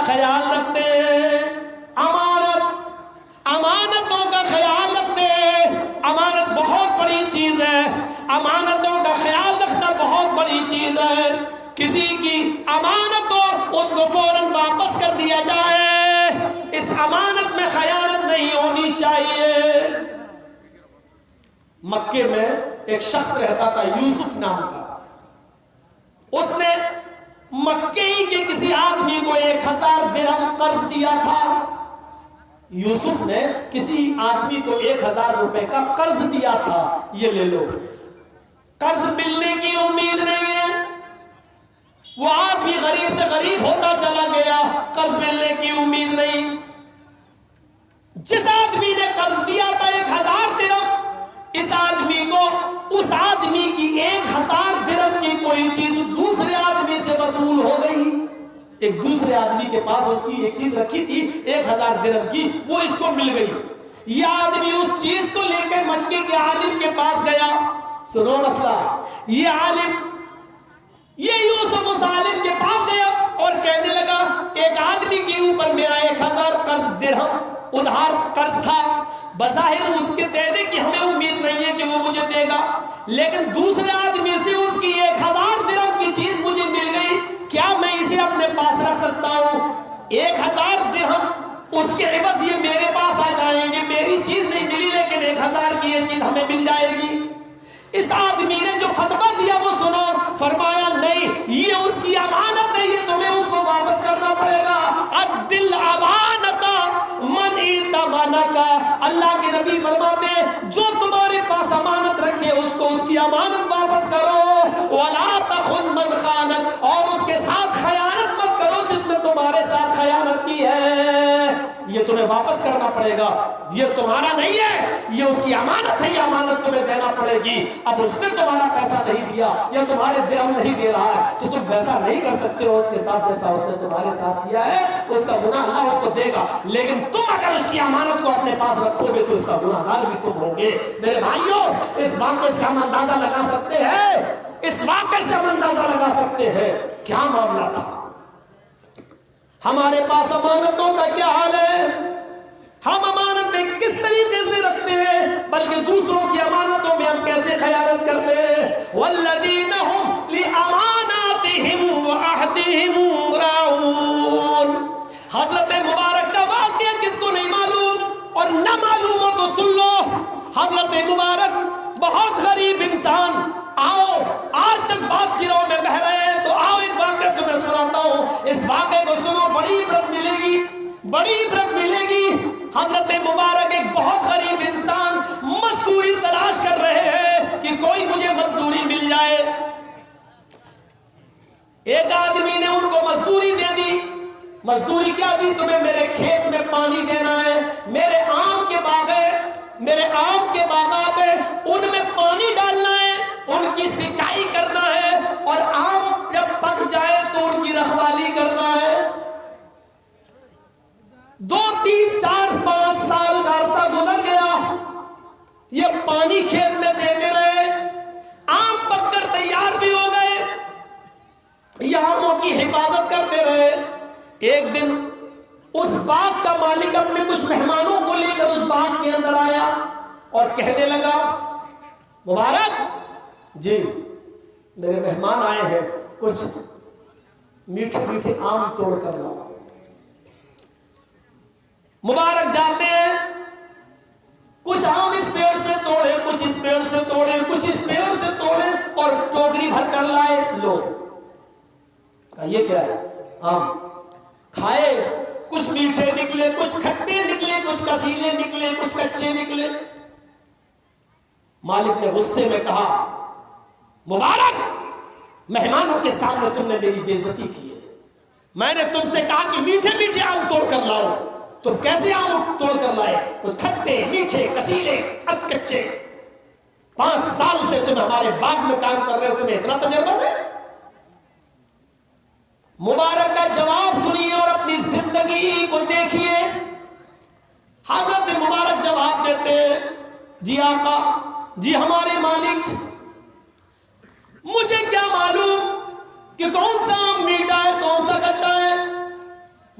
خیال رکھتے ہیں، امانتوں کا خیال رکھتے ہیں۔ امانت بہت بڑی چیز ہے، امانتوں کا خیال رکھنا بہت بڑی چیز ہے۔ کسی کی امانت ہو اس کو فوراً واپس کر دیا جائے، اس امانت میں خیانت نہیں ہونی چاہیے۔ مکے میں ایک شخص رہتا تھا یوسف نام کا، اس نے مکے ہی کے کسی آدمی کو 1000 درہم قرض دیا تھا۔ یوسف نے کسی آدمی کو 1000 روپے کا قرض دیا تھا، یہ لے لو۔ قرض ملنے کی امید نہیں ہے، وہ آدمی غریب سے غریب ہوتا چلا گیا، قرض ملنے کی امید نہیں۔ جس آدمی نے قرض دیا تھا 1000 درہم، اس آدمی کو اس آدمی کی 1000 درہم کی کوئی چیز دوسرے آدمی سے وصول ہو گئی۔ ایک دوسرے آدمی کے پاس اس کی ایک چیز رکھی تھی 1000 درہم کی، وہ اس کو مل گئی۔ یہ آدمی اس چیز کو لے کر مکے کے عالم کے پاس گیا۔ سنو مسئلہ، یہ عالم، یہ یوسف اس عالم کے پاس گیا اور کہنے لگا ایک آدمی کے اوپر میرا 1000 قرض درہم ادھار قرض تھا، بظاہر اس کے دینے کی ہمیں امید نہیں ہے کہ وہ مجھے دے گا، لیکن دوسرے آدمی سے اس کی 1000 درہم کی چیز مجھے مل گئی، کیا میں اسے اپنے پاس رکھ سکتا ہوں؟ 1000 درہم اس کے عوض یہ میرے پاس آ جائیں گے، میری چیز نہیں ملی لیکن 1000 کی یہ چیز ہمیں مل جائے گی۔ اس آدمی نے جو فتویٰ دیا وہ سنو، فرمایا نہیں، یہ اس کی امانت ہے، یہ تمہیں اس کو واپس کرنا پڑے گا۔ الدل امانت من ائتمنک، اللہ کے نبی فرماتے ہیں جو تمہارے پاس امانت رکھے اس کو اس کی امانت واپس کرو۔ ولا تخن من خانک، اور اس کے ساتھ خیانت مت کرو جس نے تمہارے ساتھ خیانت کی ہے، یہ تمہیں واپس کرنا پڑے گا، یہ تمہارا نہیں ہے، یہ اس کی امانت ہے، یہ امانت تمہیں دینا پڑے گی۔ اب اس نے تمہارا پیسہ نہیں دیا یا تمہارے درہم نہیں دے رہا ہے تو تم ویسا نہیں کر سکتے ہو اس کے ساتھ جیسا اس نے تمہارے ساتھ کیا ہے، اس کا گناہ اللہ اس کو دے گا، لیکن تم اگر اس کی امانت کو اپنے پاس رکھو گے تو اس کا گناہ گار بھی تم ہوں گے۔ میرے بھائیوں، اس واقعے سے ہم اندازہ لگا سکتے ہیں، اس واقعے سے ہم اندازہ لگا سکتے ہیں کیا معاملہ تھا۔ ہمارے پاس امانتوں کا کیا حال ہے؟ ہم امانتیں کس طریقے سے رکھتے ہیں، بلکہ دوسروں کی امانتوں میں ہم کیسے خیانت کرتے ہیں۔ والذین هم لاماناتهم وعہدهم راعون، حضرت مبارک کا واقعہ کس کو نہیں معلوم اور نہ معلوم ہو تو سن لو۔ حضرت مبارک بہت غریب انسان، آؤ آج جذبات کی رو میں بہ رہے ہیں تو آؤ ایک واقعہ تمہیں سناتا ہوں، اس واقعے کو سنو، بڑی عبرت ملے گی، بڑی عبرت ملے گی۔ حضرت مبارک ایک بہت غریب انسان مزدوری تلاش کر رہے ہیں کہ کوئی مجھے مزدوری مل جائے۔ ایک آدمی نے ان کو مزدوری دے دی۔ مزدوری کیا دی؟ تمہیں میرے کھیت میں پانی دینا ہے، میرے آم کے باغ ہیں، میرے آم کے باغات ہیں، ان میں پانی ڈالنا ہے، ان کی سینچائی کرنا ہے، اور آم جب پک جائے تو ان کی رکھوالی کرنا ہے۔ 2 3 4 5 سال کا عرصہ گزر گیا، یہ پانی کھیت میں دیتے رہے، آم پک کر تیار بھی ہو گئے، یہ آموں کی حفاظت کرتے رہے۔ ایک دن اس باغ کا مالک اپنے کچھ مہمانوں کو لے کر اس باغ کے اندر آیا اور کہنے لگا، مبارک جی میرے مہمان آئے ہیں، کچھ میٹھے میٹھے آم توڑ کر لاؤ۔ مبارک جاتے ہیں، کچھ آم اس پیڑ سے توڑے، کچھ اس پیڑ سے توڑے، کچھ اس پیڑ سے توڑے اور ٹوکری بھر کر لائے، لو۔ یہ کیا ہے؟ آم کھائے، کچھ میٹھے نکلے، کچھ کھٹے نکلے، کچھ کسیلے نکلے، کچھ کچے نکلے۔ مالک نے غصے میں کہا، مبارک مہمانوں کے سامنے تم نے میری بے عزتی کی ہے، میں نے تم سے کہا کہ میٹھے میٹھے آم توڑ کر لاؤ، تم کیسے آم توڑ کر لائے؟ کچھ کھٹے میٹھے کسیلے کچے۔ 5 سال سے تم ہمارے باغ میں کام کر رہے ہو، تمہیں اتنا تجربہ ہے؟ مبارک کا جواب سنیے اور اپنی زندگی کو دیکھیے۔ حضرت مبارک جواب دیتے ہیں، جی آقا، جی ہمارے مالک، مجھے کیا معلوم کہ کون سا آم میٹھا ہے کون سا کھٹا ہے؟